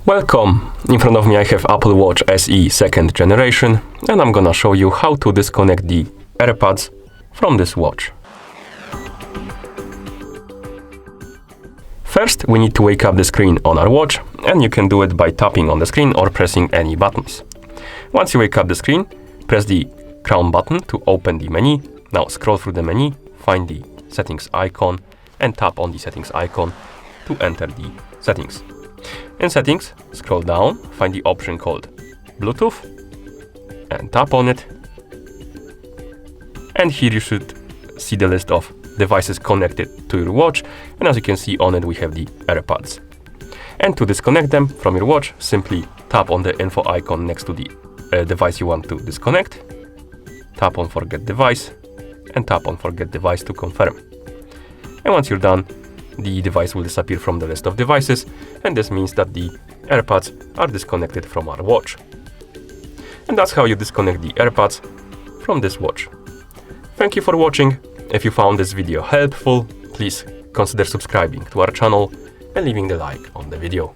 Welcome! In front of me I have Apple Watch SE 2nd generation and I'm gonna show you how to disconnect the AirPods from this watch. First, we need to wake up the screen on our watch, and you can do it by tapping on the screen or pressing any buttons. Once you wake up the screen, press the crown button to open the menu. Now scroll through the menu, find the settings icon and tap on the settings icon to enter the settings. In settings, scroll down, find the option called Bluetooth and tap on it. And here you should see the list of devices connected to your watch, and as you can see on it we have the AirPods. And to disconnect them from your watch, simply tap on the info icon next to the device you want to disconnect, tap on forget device and tap on forget device to confirm. And once you're done, the device will disappear from the list of devices, and this means that the AirPods are disconnected from our watch. And that's how you disconnect the AirPods from this watch. Thank you for watching. If you found this video helpful, please consider subscribing to our channel and leaving the like on the video.